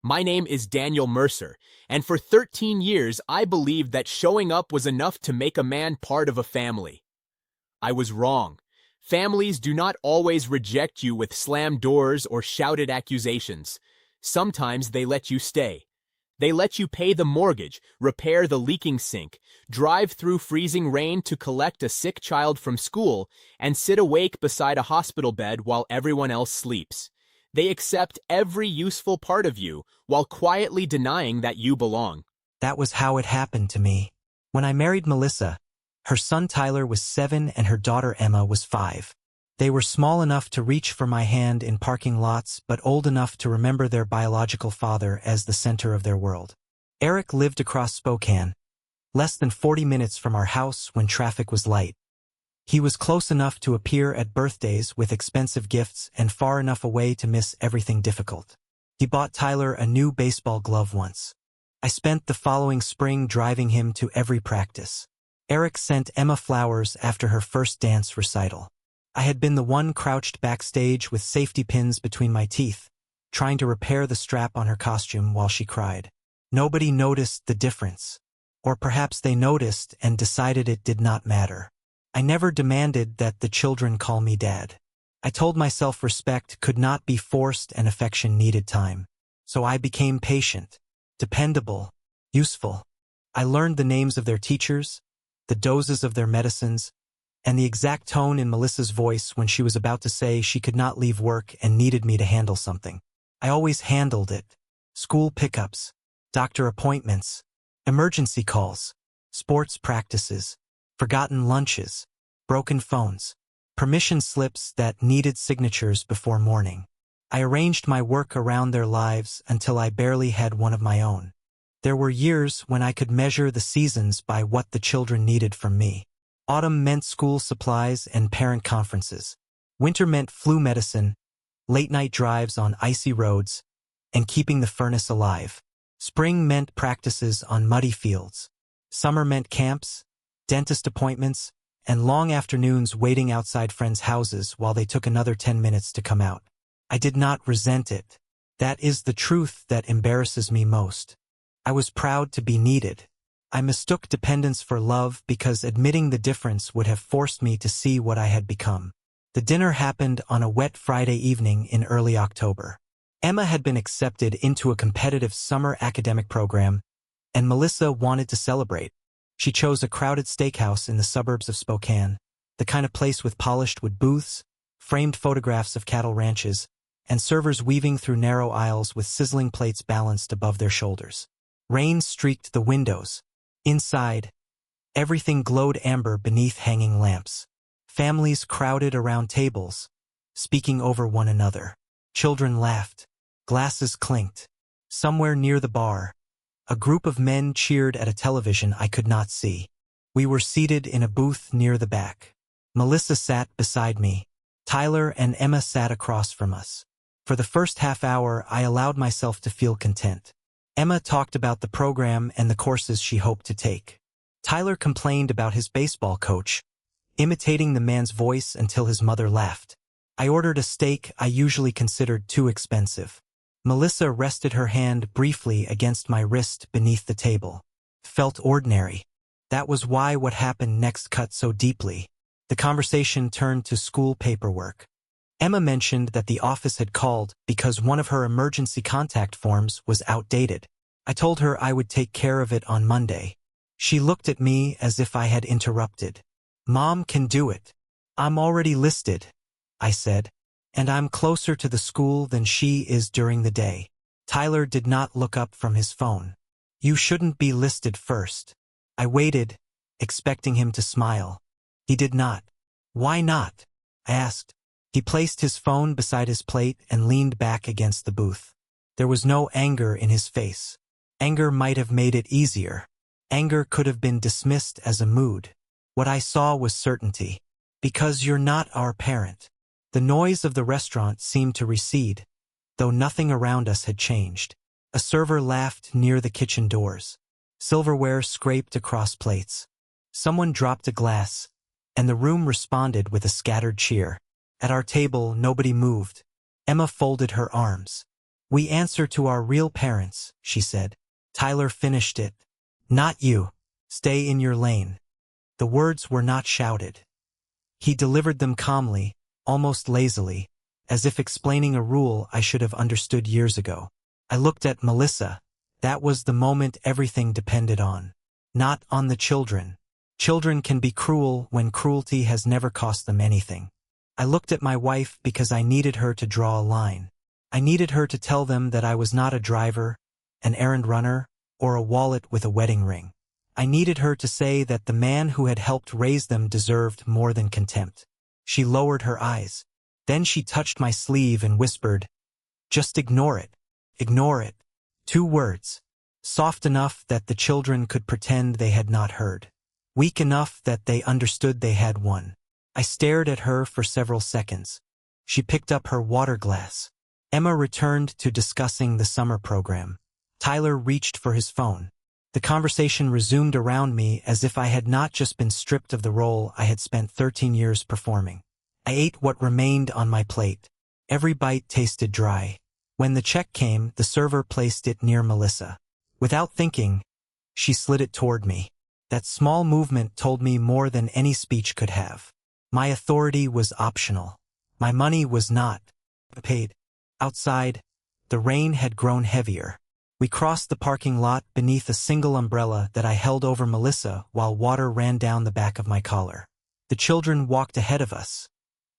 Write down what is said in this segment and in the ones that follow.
My name is Daniel Mercer, and for 13 years I believed that showing up was enough to make a man part of a family. I was wrong. Families do not always reject you with slammed doors or shouted accusations. Sometimes they let you stay. They let you pay the mortgage, repair the leaking sink, drive through freezing rain to collect a sick child from school, and sit awake beside a hospital bed while everyone else sleeps. They accept every useful part of you while quietly denying that you belong. That was how it happened to me. When I married Melissa, her son Tyler was 7 and her daughter Emma was 5. They were small enough to reach for my hand in parking lots, but old enough to remember their biological father as the center of their world. Eric lived across Spokane, less than 40 minutes from our house when traffic was light. He was close enough to appear at birthdays with expensive gifts and far enough away to miss everything difficult. He bought Tyler a new baseball glove once. I spent the following spring driving him to every practice. Eric sent Emma flowers after her first dance recital. I had been the one crouched backstage with safety pins between my teeth, trying to repair the strap on her costume while she cried. Nobody noticed the difference. Or perhaps they noticed and decided it did not matter. I never demanded that the children call me Dad. I told myself respect could not be forced and affection needed time. So I became patient, dependable, useful. I learned the names of their teachers, the doses of their medicines, and the exact tone in Melissa's voice when she was about to say she could not leave work and needed me to handle something. I always handled it. School pickups, doctor appointments, emergency calls, sports practices, forgotten lunches, broken phones, permission slips that needed signatures before morning. I arranged my work around their lives until I barely had one of my own. There were years when I could measure the seasons by what the children needed from me. Autumn meant school supplies and parent conferences. Winter meant flu medicine, late-night drives on icy roads, and keeping the furnace alive. Spring meant practices on muddy fields. Summer meant camps, dentist appointments, and long afternoons waiting outside friends' houses while they took another 10 minutes to come out. I did not resent it. That is the truth that embarrasses me most. I was proud to be needed. I mistook dependence for love because admitting the difference would have forced me to see what I had become. The dinner happened on a wet Friday evening in early October. Emma had been accepted into a competitive summer academic program, and Melissa wanted to celebrate. She chose a crowded steakhouse in the suburbs of Spokane, the kind of place with polished wood booths, framed photographs of cattle ranches, and servers weaving through narrow aisles with sizzling plates balanced above their shoulders. Rain streaked the windows. Inside, everything glowed amber beneath hanging lamps. Families crowded around tables, speaking over one another. Children laughed. Glasses clinked. Somewhere near the bar, a group of men cheered at a television I could not see. We were seated in a booth near the back. Melissa sat beside me. Tyler and Emma sat across from us. For the first half hour, I allowed myself to feel content. Emma talked about the program and the courses she hoped to take. Tyler complained about his baseball coach, imitating the man's voice until his mother laughed. I ordered a steak I usually considered too expensive. Melissa rested her hand briefly against my wrist beneath the table. Felt ordinary. That was why what happened next cut so deeply. The conversation turned to school paperwork. Emma mentioned that the office had called because one of her emergency contact forms was outdated. I told her I would take care of it on Monday. She looked at me as if I had interrupted. "Mom can do it. I'm already listed," I said, "and I'm closer to the school than she is during the day." Tyler did not look up from his phone. "You shouldn't be listed first." I waited, expecting him to smile. He did not. "Why not?" I asked. He placed his phone beside his plate and leaned back against the booth. There was no anger in his face. Anger might have made it easier. Anger could have been dismissed as a mood. What I saw was certainty. "Because you're not our parent." The noise of the restaurant seemed to recede, though nothing around us had changed. A server laughed near the kitchen doors. Silverware scraped across plates. Someone dropped a glass, and the room responded with a scattered cheer. At our table, nobody moved. Emma folded her arms. We answer to our real parents, she said. Tyler finished it. Not you. Stay in your lane. The words were not shouted. He delivered them calmly, almost lazily, as if explaining a rule I should have understood years ago. I looked at Melissa. That was the moment everything depended on. Not on the children. Children can be cruel when cruelty has never cost them anything. I looked at my wife because I needed her to draw a line. I needed her to tell them that I was not a driver, an errand runner, or a wallet with a wedding ring. I needed her to say that the man who had helped raise them deserved more than contempt. She lowered her eyes. Then she touched my sleeve and whispered, "Just ignore it. Ignore it." 2 words. Soft enough that the children could pretend they had not heard. Weak enough that they understood they had won. I stared at her for several seconds. She picked up her water glass. Emma returned to discussing the summer program. Tyler reached for his phone. The conversation resumed around me as if I had not just been stripped of the role I had spent 13 years performing. I ate what remained on my plate. Every bite tasted dry. When the check came, the server placed it near Melissa. Without thinking, she slid it toward me. That small movement told me more than any speech could have. My authority was optional. My money was not paid. Outside, the rain had grown heavier. We crossed the parking lot beneath a single umbrella that I held over Melissa while water ran down the back of my collar. The children walked ahead of us,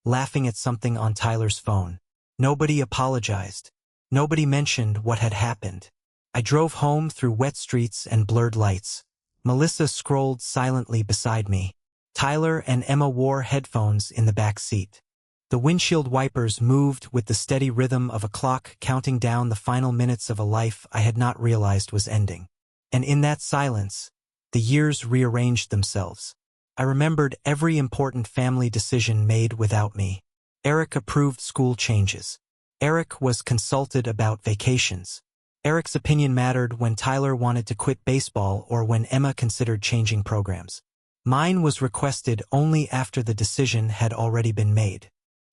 laughing at something on Tyler's phone. Nobody apologized. Nobody mentioned what had happened. I drove home through wet streets and blurred lights. Melissa scrolled silently beside me. Tyler and Emma wore headphones in the back seat. The windshield wipers moved with the steady rhythm of a clock counting down the final minutes of a life I had not realized was ending. And in that silence, the years rearranged themselves. I remembered every important family decision made without me. Eric approved school changes. Eric was consulted about vacations. Eric's opinion mattered when Tyler wanted to quit baseball or when Emma considered changing programs. Mine was requested only after the decision had already been made.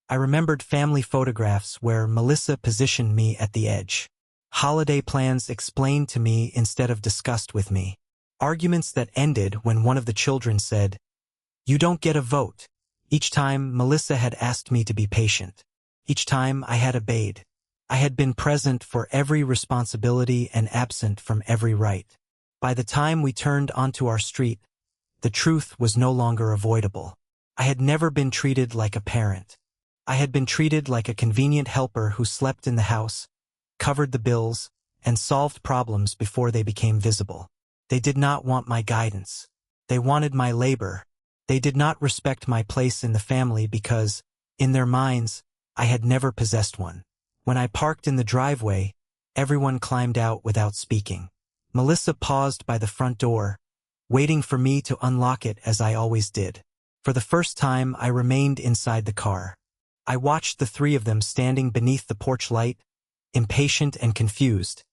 I remembered family photographs where Melissa positioned me at the edge. Holiday plans explained to me instead of discussed with me. Arguments that ended when one of the children said, "You don't get a vote." Each time, Melissa had asked me to be patient. Each time, I had obeyed. I had been present for every responsibility and absent from every right. By the time we turned onto our street, the truth was no longer avoidable. I had never been treated like a parent. I had been treated like a convenient helper who slept in the house, covered the bills, and solved problems before they became visible. They did not want my guidance. They wanted my labor. They did not respect my place in the family because, in their minds, I had never possessed one. When I parked in the driveway, everyone climbed out without speaking. Melissa paused by the front door, waiting for me to unlock it as I always did. For the first time, I remained inside the car. I watched the 3 of them standing beneath the porch light, impatient and confused,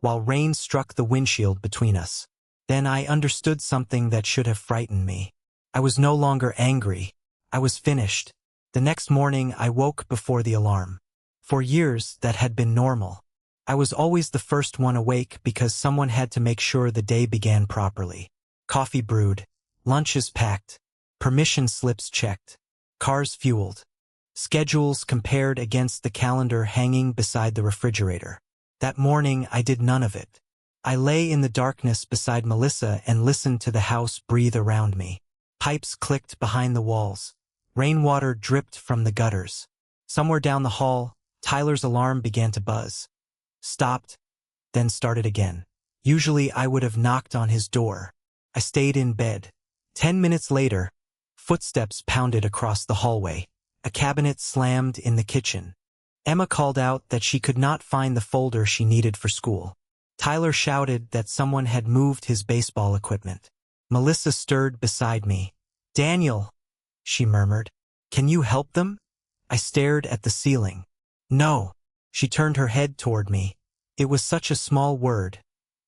while rain struck the windshield between us. Then I understood something that should have frightened me. I was no longer angry. I was finished. The next morning, I woke before the alarm. For years, that had been normal. I was always the first one awake because someone had to make sure the day began properly. Coffee brewed, lunches packed, permission slips checked, cars fueled. Schedules compared against the calendar hanging beside the refrigerator. That morning, I did none of it. I lay in the darkness beside Melissa and listened to the house breathe around me. Pipes clicked behind the walls. Rainwater dripped from the gutters. Somewhere down the hall, Tyler's alarm began to buzz. Stopped, then started again. Usually, I would have knocked on his door. I stayed in bed. 10 minutes later, footsteps pounded across the hallway. A cabinet slammed in the kitchen. Emma called out that she could not find the folder she needed for school. Tyler shouted that someone had moved his baseball equipment. Melissa stirred beside me. "Daniel," she murmured, "can you help them?" I stared at the ceiling. "No." She turned her head toward me. It was such a small word,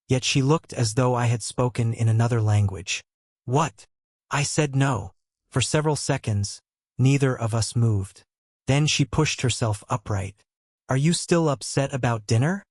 yet she looked as though I had spoken in another language. "What?" I said no. For several seconds, neither of us moved. Then she pushed herself upright. Are you still upset about dinner?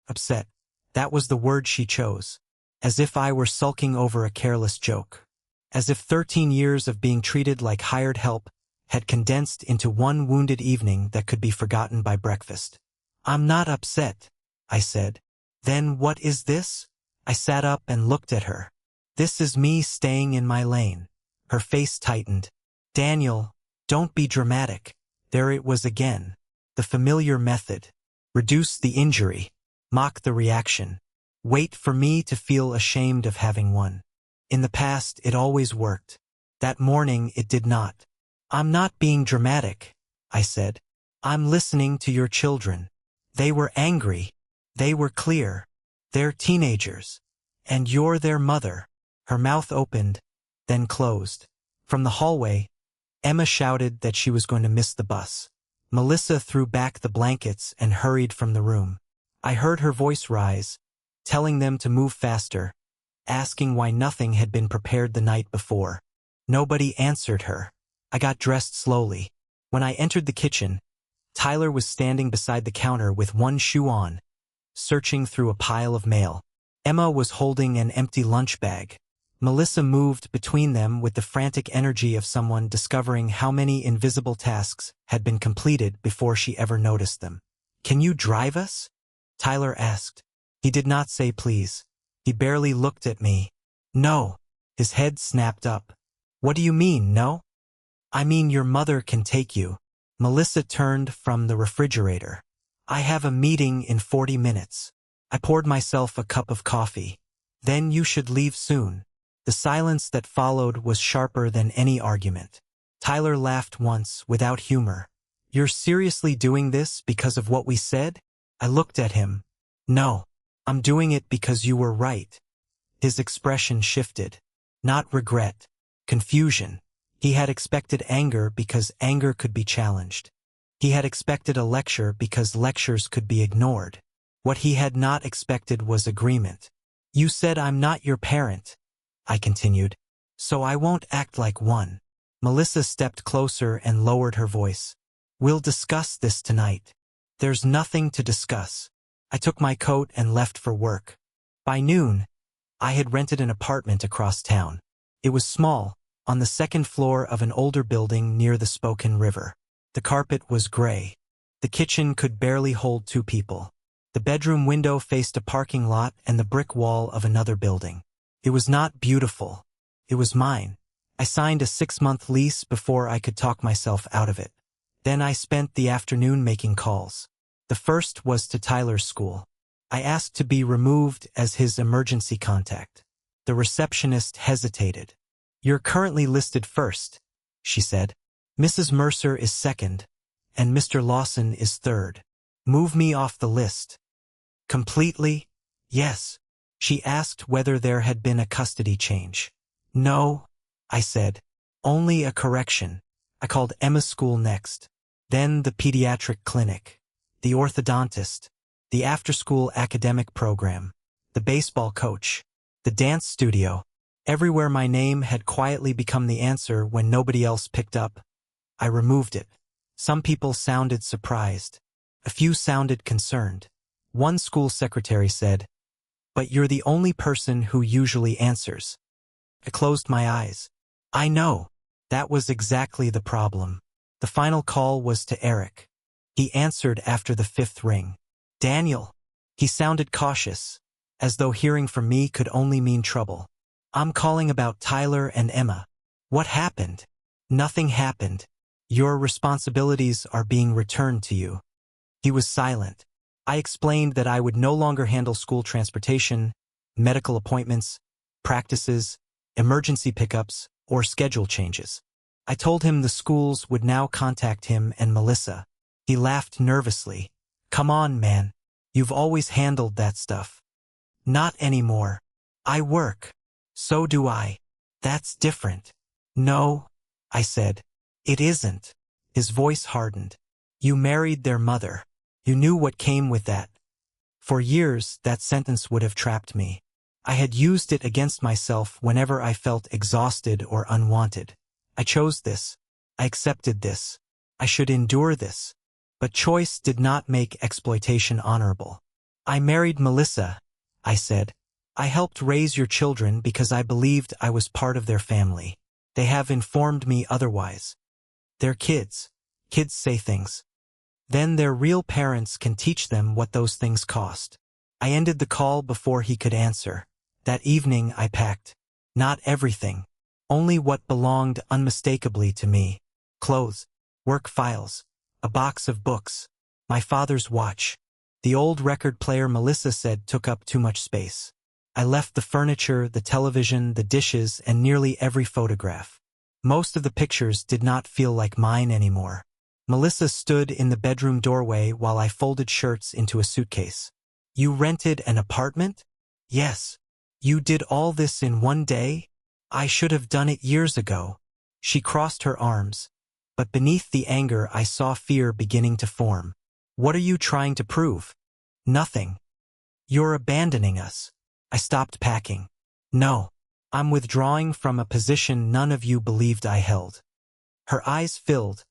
Upset. That was the word she chose. As if I were sulking over a careless joke. As if 13 years of being treated like hired help had condensed into one wounded evening that could be forgotten by breakfast. I'm not upset, I said. Then what is this? I sat up and looked at her. This is me staying in my lane. Her face tightened. Daniel, don't be dramatic. There it was again. The familiar method. Reduce the injury. Mock the reaction. Wait for me to feel ashamed of having won. In the past, it always worked. That morning, it did not. I'm not being dramatic, I said. I'm listening to your children. They were angry. They were clear. They're teenagers. And you're their mother. Her mouth opened, then closed. From the hallway, Emma shouted that she was going to miss the bus. Melissa threw back the blankets and hurried from the room. I heard her voice rise, telling them to move faster, asking why nothing had been prepared the night before. Nobody answered her. I got dressed slowly. When I entered the kitchen, Tyler was standing beside the counter with one shoe on, searching through a pile of mail. Emma was holding an empty lunch bag. Melissa moved between them with the frantic energy of someone discovering how many invisible tasks had been completed before she ever noticed them. Can you drive us? Tyler asked. He did not say please. He barely looked at me. No. His head snapped up. What do you mean, no? I mean your mother can take you. Melissa turned from the refrigerator. I have a meeting in 40 minutes. I poured myself a cup of coffee. Then you should leave soon. The silence that followed was sharper than any argument. Tyler laughed once, without humor. You're seriously doing this because of what we said? I looked at him. No. I'm doing it because you were right. His expression shifted. Not regret. Confusion. He had expected anger because anger could be challenged. He had expected a lecture because lectures could be ignored. What he had not expected was agreement. You said I'm not your parent, I continued, so I won't act like one. Melissa stepped closer and lowered her voice. We'll discuss this tonight. There's nothing to discuss. I took my coat and left for work. By noon, I had rented an apartment across town. It was small, on the second floor of an older building near the Spokane River. The carpet was gray. The kitchen could barely hold 2 people. The bedroom window faced a parking lot and the brick wall of another building. It was not beautiful. It was mine. I signed a 6-month lease before I could talk myself out of it. Then I spent the afternoon making calls. The first was to Tyler's school. I asked to be removed as his emergency contact. The receptionist hesitated. You're currently listed first, she said. Mrs. Mercer is second, and Mr. Lawson is third. Move me off the list. Completely? Yes. She asked whether there had been a custody change. No, I said. Only a correction. I called Emma's school next. Then the pediatric clinic. The orthodontist. The after-school academic program. The baseball coach. The dance studio. Everywhere my name had quietly become the answer when nobody else picked up, I removed it. Some people sounded surprised. A few sounded concerned. One school secretary said, "But you're the only person who usually answers." I closed my eyes. I know. That was exactly the problem. The final call was to Eric. He answered after the 5th ring. Daniel. He sounded cautious, as though hearing from me could only mean trouble. I'm calling about Tyler and Emma. What happened? Nothing happened. Your responsibilities are being returned to you. He was silent. I explained that I would no longer handle school transportation, medical appointments, practices, emergency pickups, or schedule changes. I told him the schools would now contact him and Melissa. He laughed nervously. Come on, man. You've always handled that stuff. Not anymore. I work. So do I. That's different. No, I said. It isn't. His voice hardened. You married their mother. You knew what came with that. For years, that sentence would have trapped me. I had used it against myself whenever I felt exhausted or unwanted. I chose this. I accepted this. I should endure this. But choice did not make exploitation honorable. I married Melissa, I said. I helped raise your children because I believed I was part of their family. They have informed me otherwise. They're kids. Kids say things. Then their real parents can teach them what those things cost. I ended the call before he could answer. That evening I packed. Not everything. Only what belonged unmistakably to me. Clothes, work files, a box of books, my father's watch. The old record player Melissa said took up too much space. I left the furniture, the television, the dishes, and nearly every photograph. Most of the pictures did not feel like mine anymore. Melissa stood in the bedroom doorway while I folded shirts into a suitcase. You rented an apartment? Yes. You did all this in one day? I should have done it years ago. She crossed her arms. But beneath the anger I saw fear beginning to form. What are you trying to prove? Nothing. You're abandoning us. I stopped packing. No. I'm withdrawing from a position none of you believed I held. Her eyes filled,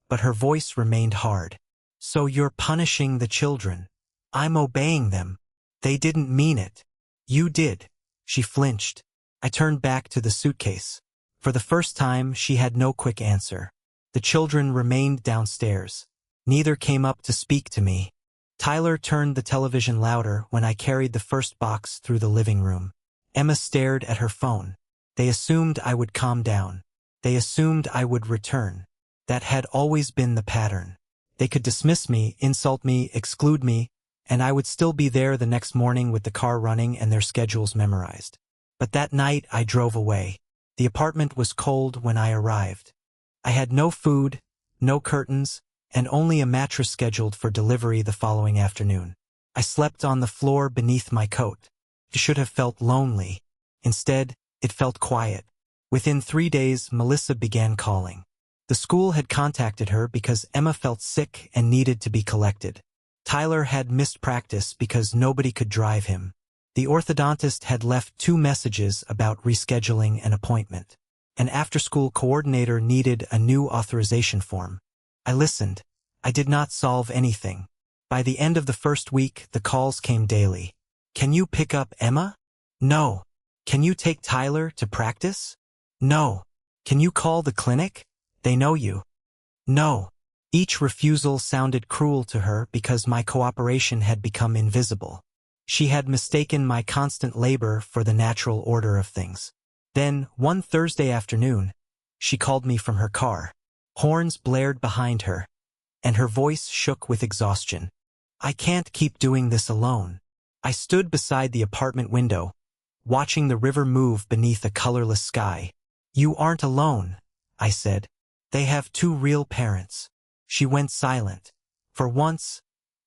but her voice remained hard. So you're punishing the children. I'm obeying them. They didn't mean it. You did. She flinched. I turned back to the suitcase. For the first time, she had no quick answer. The children remained downstairs. Neither came up to speak to me. Tyler turned the television louder when I carried the first box through the living room. Emma stared at her phone. They assumed I would calm down. They assumed I would return. That had always been the pattern. They could dismiss me, insult me, exclude me, and I would still be there the next morning with the car running and their schedules memorized. But that night I drove away. The apartment was cold when I arrived. I had no food, no curtains, and only a mattress scheduled for delivery the following afternoon. I slept on the floor beneath my coat. It should have felt lonely. Instead, it felt quiet. Within 3 days, Melissa began calling. The school had contacted her because Emma felt sick and needed to be collected. Tyler had missed practice because nobody could drive him. The orthodontist had left 2 messages about rescheduling an appointment. An after-school coordinator needed a new authorization form. I listened. I did not solve anything. By the end of the first week, the calls came daily. Can you pick up Emma? No. Can you take Tyler to practice? No. Can you call the clinic? They know you. No. Each refusal sounded cruel to her because my cooperation had become invisible. She had mistaken my constant labor for the natural order of things. Then, one Thursday afternoon, she called me from her car. Horns blared behind her, and her voice shook with exhaustion. I can't keep doing this alone. I stood beside the apartment window, watching the river move beneath a colorless sky. You aren't alone, I said. They have 2 real parents. She went silent. For once,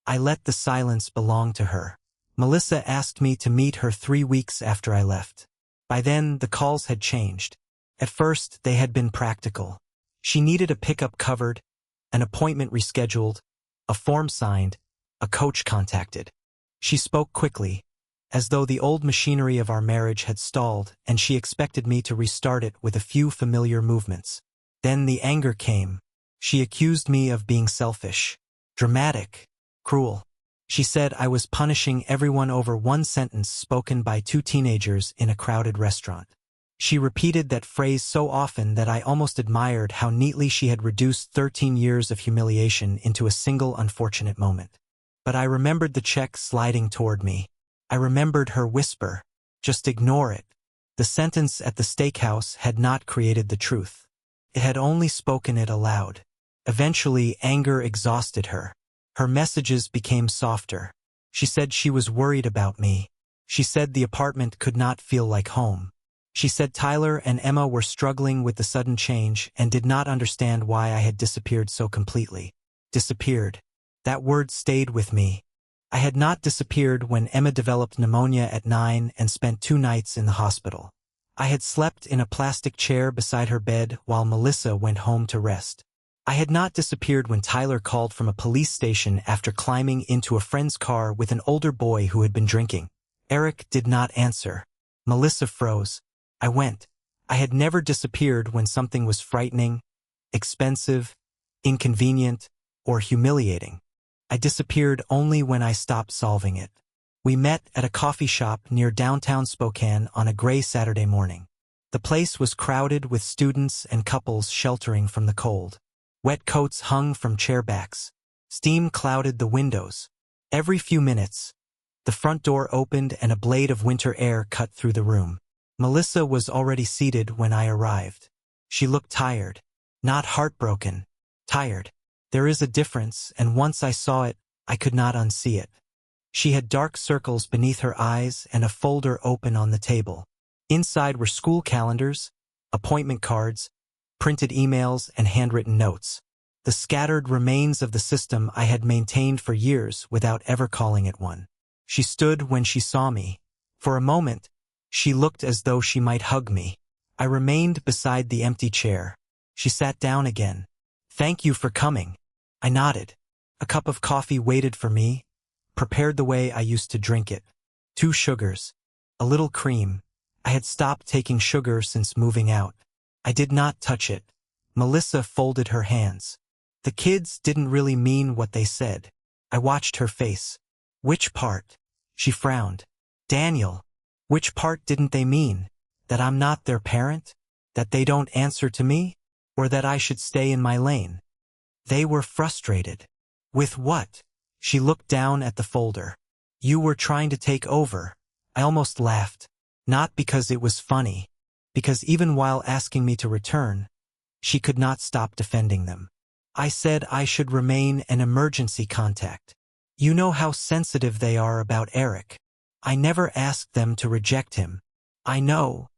I let the silence belong to her. Melissa asked me to meet her 3 weeks after I left. By then, the calls had changed. At first, they had been practical. She needed a pickup covered, an appointment rescheduled, a form signed, a coach contacted. She spoke quickly, as though the old machinery of our marriage had stalled and she expected me to restart it with a few familiar movements. Then the anger came. She accused me of being selfish, dramatic, cruel. She said I was punishing everyone over one sentence spoken by 2 teenagers in a crowded restaurant. She repeated that phrase so often that I almost admired how neatly she had reduced 13 years of humiliation into a single unfortunate moment. But I remembered the check sliding toward me. I remembered her whisper, "Just ignore it." The sentence at the steakhouse had not created the truth. It had only spoken it aloud. Eventually, anger exhausted her. Her messages became softer. She said she was worried about me. She said the apartment could not feel like home. She said Tyler and Emma were struggling with the sudden change and did not understand why I had disappeared so completely. Disappeared. That word stayed with me. I had not disappeared when Emma developed pneumonia at 9 and spent 2 nights in the hospital. I had slept in a plastic chair beside her bed while Melissa went home to rest. I had not disappeared when Tyler called from a police station after climbing into a friend's car with an older boy who had been drinking. Eric did not answer. Melissa froze. I went. I had never disappeared when something was frightening, expensive, inconvenient, or humiliating. I disappeared only when I stopped solving it. We met at a coffee shop near downtown Spokane on a gray Saturday morning. The place was crowded with students and couples sheltering from the cold. Wet coats hung from chairbacks. Steam clouded the windows. Every few minutes, the front door opened and a blade of winter air cut through the room. Melissa was already seated when I arrived. She looked tired. Not heartbroken. Tired. There is a difference, and once I saw it, I could not unsee it. She had dark circles beneath her eyes and a folder open on the table. Inside were school calendars, appointment cards, printed emails, and handwritten notes. The scattered remains of the system I had maintained for years without ever calling it one. She stood when she saw me. For a moment, she looked as though she might hug me. I remained beside the empty chair. She sat down again. "Thank you for coming." I nodded. A cup of coffee waited for me, prepared the way I used to drink it. 2 sugars. A little cream. I had stopped taking sugar since moving out. I did not touch it. Melissa folded her hands. The kids didn't really mean what they said. I watched her face. "Which part?" She frowned. "Daniel, which part didn't they mean? That I'm not their parent? That they don't answer to me? Or that I should stay in my lane?" They were frustrated. "With what?" She looked down at the folder. "You were trying to take over." I almost laughed. Not because it was funny, because even while asking me to return, she could not stop defending them. I said I should remain an emergency contact. You know how sensitive they are about Eric. I never asked them to reject him. I know,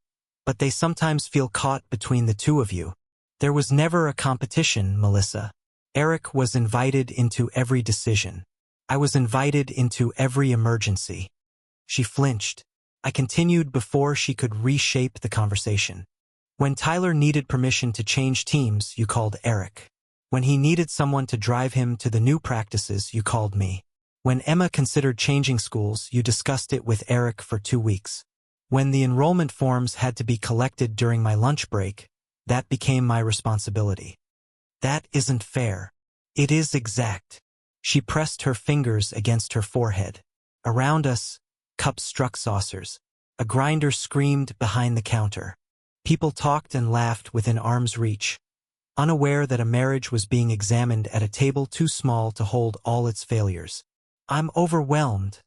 but they sometimes feel caught between the two of you. There was never a competition, Melissa. Eric was invited into every decision. I was invited into every emergency. She flinched. I continued before she could reshape the conversation. When Tyler needed permission to change teams, you called Eric. When he needed someone to drive him to the new practices, you called me. When Emma considered changing schools, you discussed it with Eric for 2 weeks. When the enrollment forms had to be collected during my lunch break, that became my responsibility. That isn't fair. It is exact. She pressed her fingers against her forehead. Around us, cups struck saucers. A grinder screamed behind the counter. People talked and laughed within arm's reach, unaware that a marriage was being examined at a table too small to hold all its failures. "I'm overwhelmed,"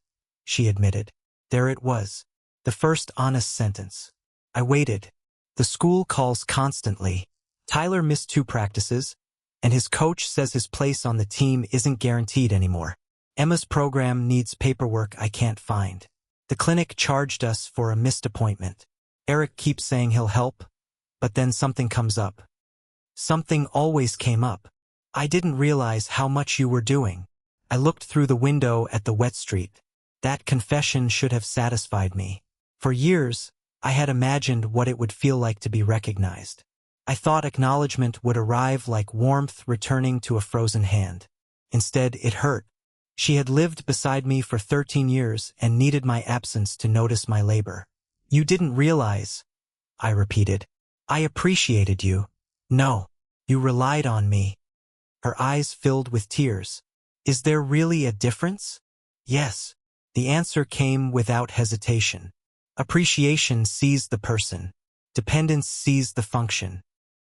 she admitted. There it was. The first honest sentence. I waited. The school calls constantly. Tyler missed 2 practices, and his coach says his place on the team isn't guaranteed anymore. Emma's program needs paperwork I can't find. The clinic charged us for a missed appointment. Eric keeps saying he'll help, but then something comes up. Something always came up. "I didn't realize how much you were doing." I looked through the window at the wet street. That confession should have satisfied me. For years, I had imagined what it would feel like to be recognized. I thought acknowledgement would arrive like warmth returning to a frozen hand. Instead, it hurt. She had lived beside me for 13 years and needed my absence to notice my labor. "You didn't realize," I repeated. "I appreciated you." "No, you relied on me." Her eyes filled with tears. "Is there really a difference?" "Yes." The answer came without hesitation. Appreciation sees the person. Dependence sees the function.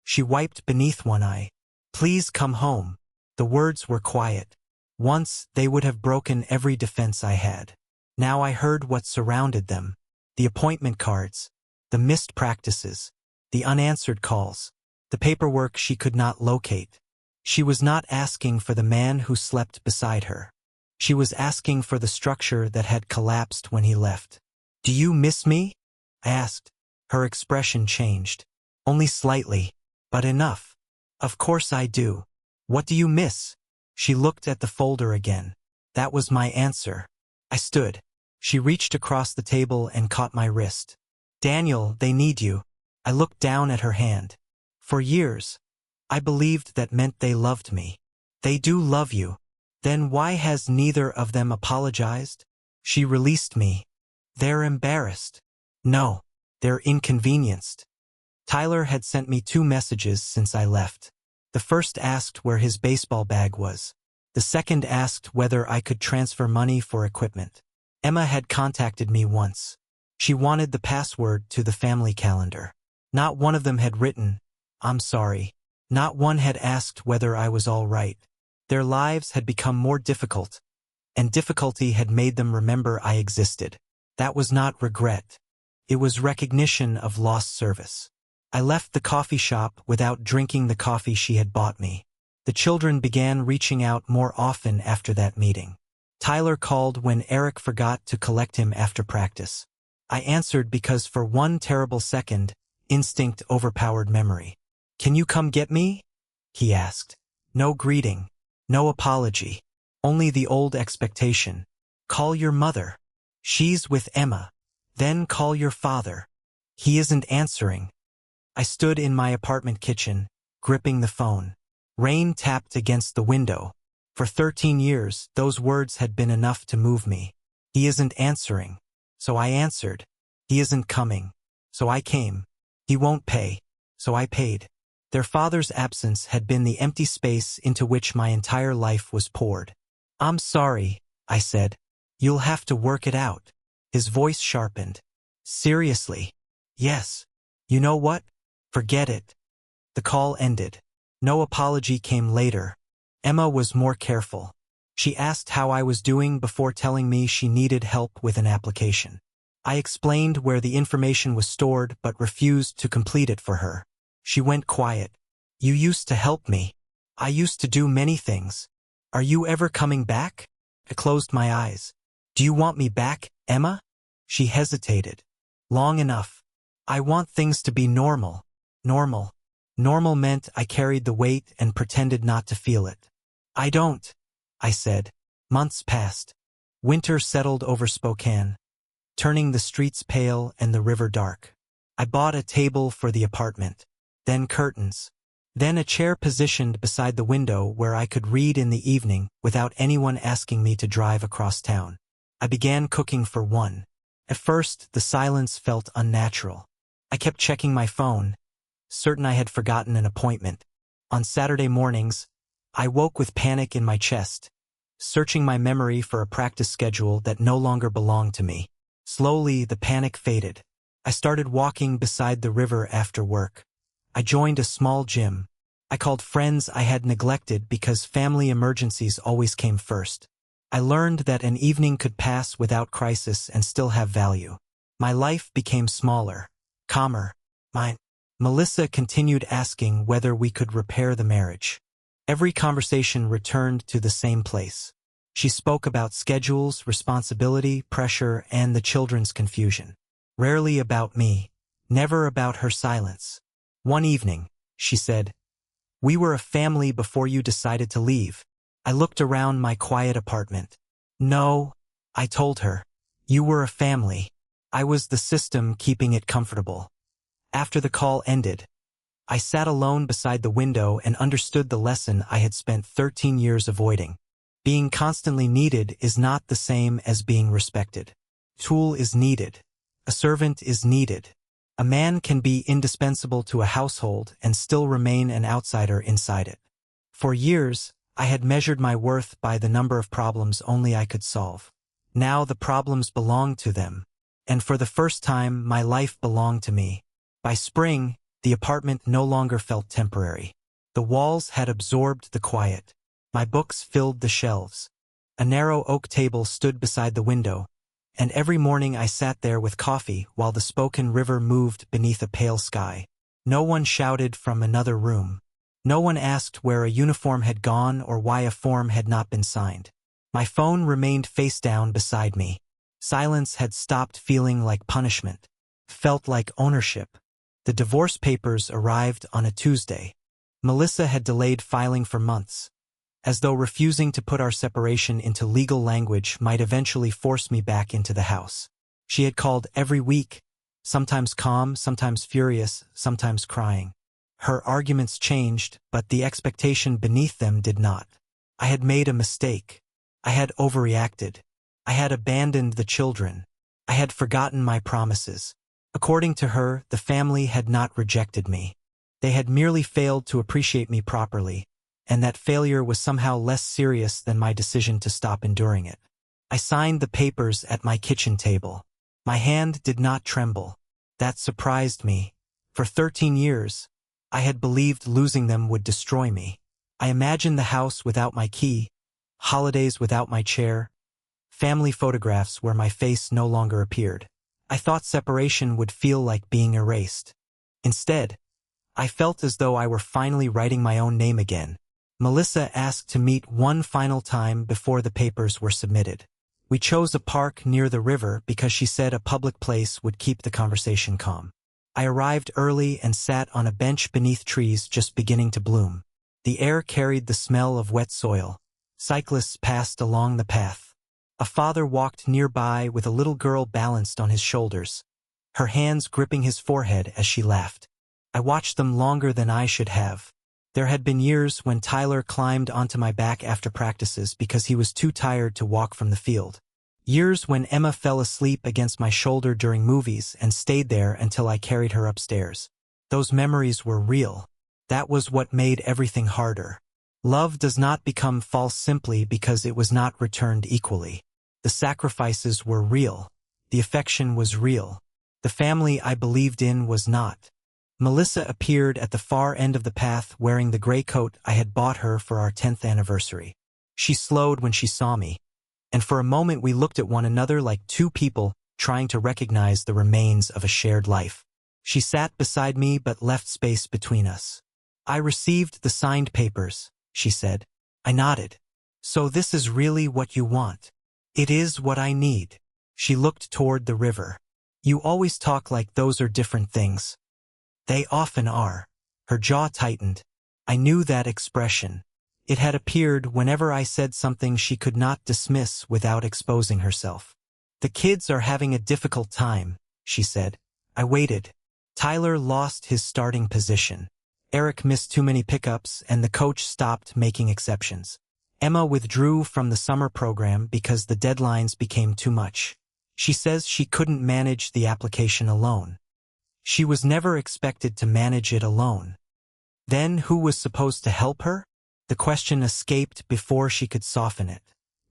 She wiped beneath one eye. "Please come home." The words were quiet. Once they would have broken every defense I had. Now I heard what surrounded them. The appointment cards, the missed practices, the unanswered calls, the paperwork she could not locate. She was not asking for the man who slept beside her. She was asking for the structure that had collapsed when he left. "Do you miss me?" I asked. Her expression changed. "Only slightly, but enough." "Of course I do." "What do you miss?" She looked at the folder again. That was my answer. I stood. She reached across the table and caught my wrist. "Daniel, they need you." I looked down at her hand. For years, I believed that meant they loved me. "They do love you. Then why has neither of them apologized?" She released me. "They're embarrassed." "No, they're inconvenienced." Tyler had sent me 2 messages since I left. The first asked where his baseball bag was. The second asked whether I could transfer money for equipment. Emma had contacted me once. She wanted the password to the family calendar. Not one of them had written, "I'm sorry." Not one had asked whether I was all right. Their lives had become more difficult, and difficulty had made them remember I existed. That was not regret. It was recognition of lost service. I left the coffee shop without drinking the coffee she had bought me. The children began reaching out more often after that meeting. Tyler called when Eric forgot to collect him after practice. I answered because for one terrible second, instinct overpowered memory. "Can you come get me?" he asked. No greeting, no apology, only the old expectation. "Call your mother. She's with Emma. Then call your father. He isn't answering." I stood in my apartment kitchen, gripping the phone. Rain tapped against the window. For 13 years, those words had been enough to move me. He isn't answering. So I answered. He isn't coming. So I came. He won't pay. So I paid. Their father's absence had been the empty space into which my entire life was poured. "I'm sorry," I said. "You'll have to work it out." His voice sharpened. "Seriously?" "Yes." "You know what? Forget it." The call ended. No apology came later. Emma was more careful. She asked how I was doing before telling me she needed help with an application. I explained where the information was stored but refused to complete it for her. She went quiet. "You used to help me. I used to do many things. Are you ever coming back?" I closed my eyes. "Do you want me back, Emma?" She hesitated. "Long enough. I want things to be normal." Normal. Normal meant I carried the weight and pretended not to feel it. "I don't," I said. Months passed. Winter settled over Spokane, turning the streets pale and the river dark. I bought a table for the apartment, then curtains, then a chair positioned beside the window where I could read in the evening without anyone asking me to drive across town. I began cooking for one. At first, the silence felt unnatural. I kept checking my phone, certain I had forgotten an appointment. On Saturday mornings, I woke with panic in my chest, searching my memory for a practice schedule that no longer belonged to me. Slowly, the panic faded. I started walking beside the river after work. I joined a small gym. I called friends I had neglected because family emergencies always came first. I learned that an evening could pass without crisis and still have value. My life became smaller, calmer. Melissa continued asking whether we could repair the marriage. Every conversation returned to the same place. She spoke about schedules, responsibility, pressure, and the children's confusion. Rarely about me, never about her silence. One evening, she said, "We were a family before you decided to leave." I looked around my quiet apartment. "No," I told her. "You were a family. I was the system keeping it comfortable." After the call ended, I sat alone beside the window and understood the lesson I had spent 13 years avoiding. Being constantly needed is not the same as being respected. Tool is needed. A servant is needed. A man can be indispensable to a household and still remain an outsider inside it. For years, I had measured my worth by the number of problems only I could solve. Now the problems belonged to them, and for the first time my life belonged to me. By spring, the apartment no longer felt temporary. The walls had absorbed the quiet. My books filled the shelves. A narrow oak table stood beside the window, and every morning I sat there with coffee while the Spokane River moved beneath a pale sky. No one shouted from another room. No one asked where a uniform had gone or why a form had not been signed. My phone remained face down beside me. Silence had stopped feeling like punishment, felt like ownership. The divorce papers arrived on a Tuesday. Melissa had delayed filing for months, as though refusing to put our separation into legal language might eventually force me back into the house. She had called every week, sometimes calm, sometimes furious, sometimes crying. Her arguments changed, but the expectation beneath them did not. I had made a mistake. I had overreacted. I had abandoned the children. I had forgotten my promises. According to her, the family had not rejected me. They had merely failed to appreciate me properly, and that failure was somehow less serious than my decision to stop enduring it. I signed the papers at my kitchen table. My hand did not tremble. That surprised me. For 13 years, I had believed losing them would destroy me. I imagined the house without my key, holidays without my chair, family photographs where my face no longer appeared. I thought separation would feel like being erased. Instead, I felt as though I were finally writing my own name again. Melissa asked to meet one final time before the papers were submitted. We chose a park near the river because she said a public place would keep the conversation calm. I arrived early and sat on a bench beneath trees just beginning to bloom. The air carried the smell of wet soil. Cyclists passed along the path. A father walked nearby with a little girl balanced on his shoulders, her hands gripping his forehead as she laughed. I watched them longer than I should have. There had been years when Tyler climbed onto my back after practices because he was too tired to walk from the field. Years when Emma fell asleep against my shoulder during movies and stayed there until I carried her upstairs. Those memories were real. That was what made everything harder. Love does not become false simply because it was not returned equally. The sacrifices were real. The affection was real. The family I believed in was not. Melissa appeared at the far end of the path wearing the gray coat I had bought her for our 10th anniversary. She slowed when she saw me, and for a moment we looked at one another like two people trying to recognize the remains of a shared life. She sat beside me but left space between us. I received the signed papers, she said. I nodded. So this is really what you want? It is what I need. She looked toward the river. You always talk like those are different things. They often are. Her jaw tightened. I knew that expression. It had appeared whenever I said something she could not dismiss without exposing herself. The kids are having a difficult time, she said. I waited. Tyler lost his starting position. Eric missed too many pickups and the coach stopped making exceptions. Emma withdrew from the summer program because the deadlines became too much. She says she couldn't manage the application alone. She was never expected to manage it alone. Then who was supposed to help her? The question escaped before she could soften it.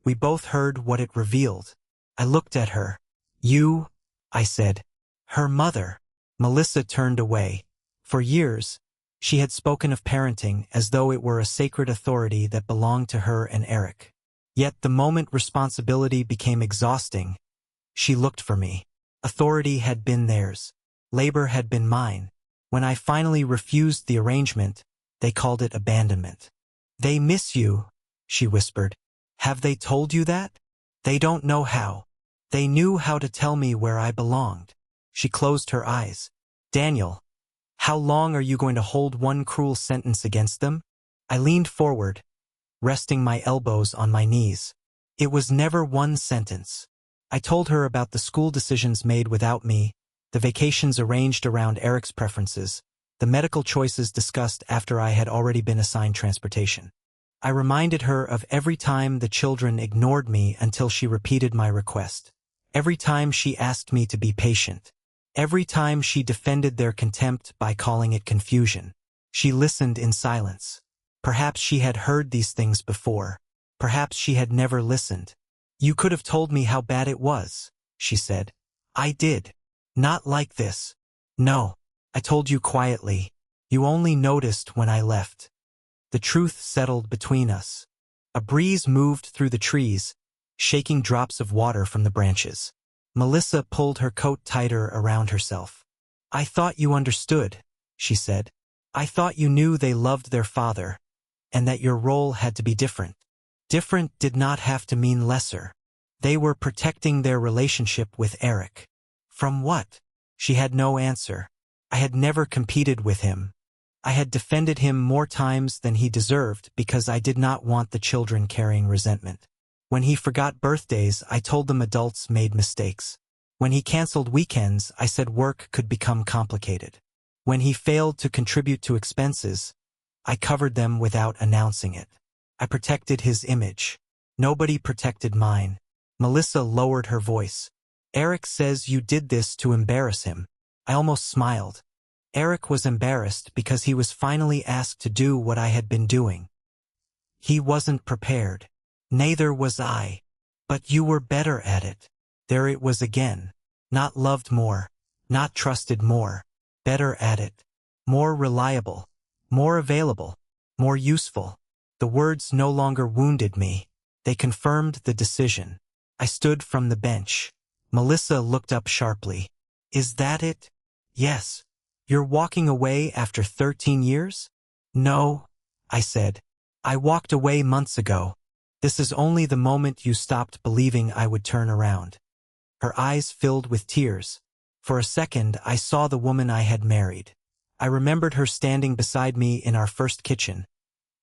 We both heard what it revealed. I looked at her. You, I said. Her mother. Melissa turned away. For years, she had spoken of parenting as though it were a sacred authority that belonged to her and Eric. Yet the moment responsibility became exhausting, she looked for me. Authority had been theirs. Labor had been mine. When I finally refused the arrangement, they called it abandonment. They miss you, she whispered. Have they told you that? They don't know how. They knew how to tell me where I belonged. She closed her eyes. Daniel, how long are you going to hold one cruel sentence against them? I leaned forward, resting my elbows on my knees. It was never one sentence. I told her about the school decisions made without me, the vacations arranged around Eric's preferences, the medical choices discussed after I had already been assigned transportation. I reminded her of every time the children ignored me until she repeated my request. Every time she asked me to be patient. Every time she defended their contempt by calling it confusion. She listened in silence. Perhaps she had heard these things before. Perhaps she had never listened. You could have told me how bad it was, she said. I did. Not like this. No, I told you quietly. You only noticed when I left. The truth settled between us. A breeze moved through the trees, shaking drops of water from the branches. Melissa pulled her coat tighter around herself. I thought you understood, she said. I thought you knew they loved their father, and that your role had to be different. Different did not have to mean lesser. They were protecting their relationship with Eric. From what? She had no answer. I had never competed with him. I had defended him more times than he deserved because I did not want the children carrying resentment. When he forgot birthdays, I told them adults made mistakes. When he canceled weekends, I said work could become complicated. When he failed to contribute to expenses, I covered them without announcing it. I protected his image. Nobody protected mine. Melissa lowered her voice. Eric says you did this to embarrass him. I almost smiled. Eric was embarrassed because he was finally asked to do what I had been doing. He wasn't prepared. Neither was I. But you were better at it. There it was again. Not loved more. Not trusted more. Better at it. More reliable. More available. More useful. The words no longer wounded me. They confirmed the decision. I stood from the bench. Melissa looked up sharply. Is that it? Yes. You're walking away after 13 years? No, I said. I walked away months ago. This is only the moment you stopped believing I would turn around. Her eyes filled with tears. For a second, I saw the woman I had married. I remembered her standing beside me in our first kitchen,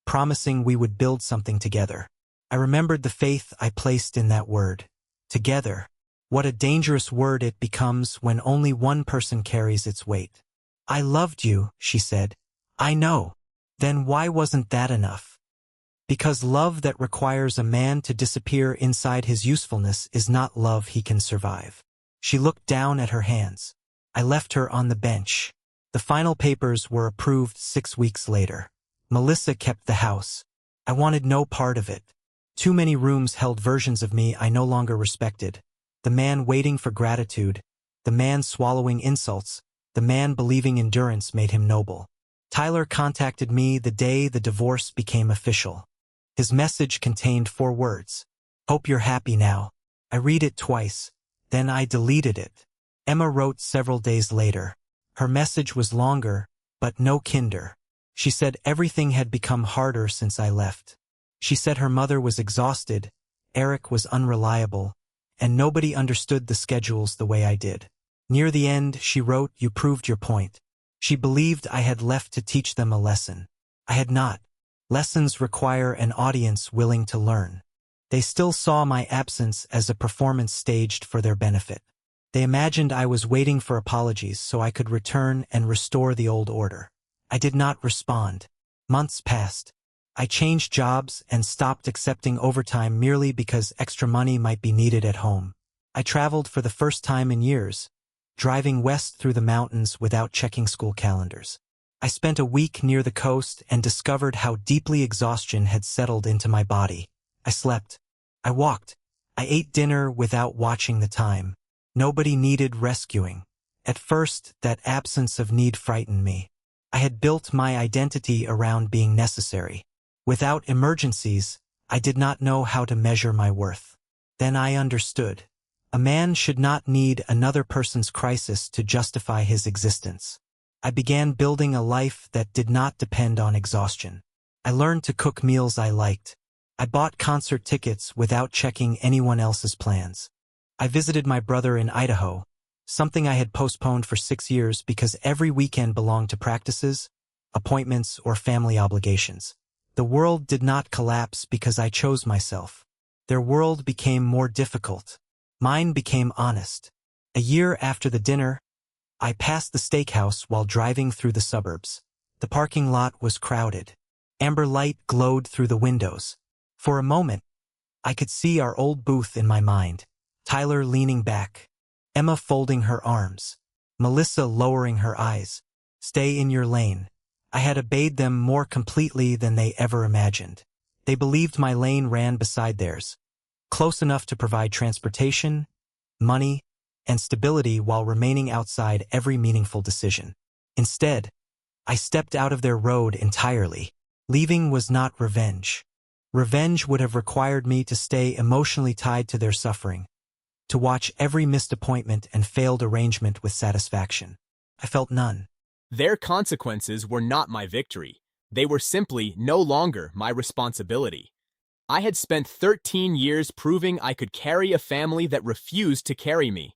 promising we would build something together. I remembered the faith I placed in that word. Together. What a dangerous word it becomes when only one person carries its weight. I loved you, she said. I know. Then why wasn't that enough? Because love that requires a man to disappear inside his usefulness is not love he can survive. She looked down at her hands. I left her on the bench. The final papers were approved 6 weeks later. Melissa kept the house. I wanted no part of it. Too many rooms held versions of me I no longer respected. The man waiting for gratitude. The man swallowing insults. The man believing endurance made him noble. Tyler contacted me the day the divorce became official. His message contained 4 words. Hope you're happy now. I read it twice. Then I deleted it. Emma wrote several days later. Her message was longer, but no kinder. She said everything had become harder since I left. She said her mother was exhausted, Eric was unreliable, and nobody understood the schedules the way I did. Near the end, she wrote, "You proved your point." She believed I had left to teach them a lesson. I had not. Lessons require an audience willing to learn. They still saw my absence as a performance staged for their benefit. They imagined I was waiting for apologies so I could return and restore the old order. I did not respond. Months passed. I changed jobs and stopped accepting overtime merely because extra money might be needed at home. I traveled for the first time in years, driving west through the mountains without checking school calendars. I spent a week near the coast and discovered how deeply exhaustion had settled into my body. I slept. I walked. I ate dinner without watching the time. Nobody needed rescuing. At first, that absence of need frightened me. I had built my identity around being necessary. Without emergencies, I did not know how to measure my worth. Then I understood. A man should not need another person's crisis to justify his existence. I began building a life that did not depend on exhaustion. I learned to cook meals I liked. I bought concert tickets without checking anyone else's plans. I visited my brother in Idaho, something I had postponed for 6 years because every weekend belonged to practices, appointments, or family obligations. The world did not collapse because I chose myself. Their world became more difficult. Mine became honest. A year after the dinner, I passed the steakhouse while driving through the suburbs. The parking lot was crowded. Amber light glowed through the windows. For a moment, I could see our old booth in my mind. Tyler leaning back. Emma folding her arms. Melissa lowering her eyes. Stay in your lane. I had obeyed them more completely than they ever imagined. They believed my lane ran beside theirs, close enough to provide transportation, money, and stability while remaining outside every meaningful decision. Instead, I stepped out of their road entirely. Leaving was not revenge. Revenge would have required me to stay emotionally tied to their suffering, to watch every missed appointment and failed arrangement with satisfaction. I felt none. Their consequences were not my victory. They were simply no longer my responsibility. I had spent 13 years proving I could carry a family that refused to carry me.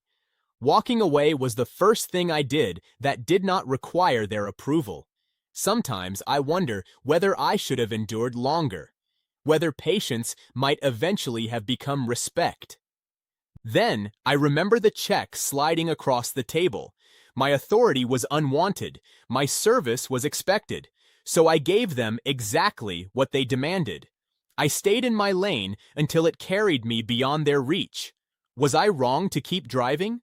Walking away was the first thing I did that did not require their approval. Sometimes I wonder whether I should have endured longer, whether patience might eventually have become respect. Then I remember the check sliding across the table. My authority was unwanted, my service was expected, so I gave them exactly what they demanded. I stayed in my lane until it carried me beyond their reach. Was I wrong to keep driving?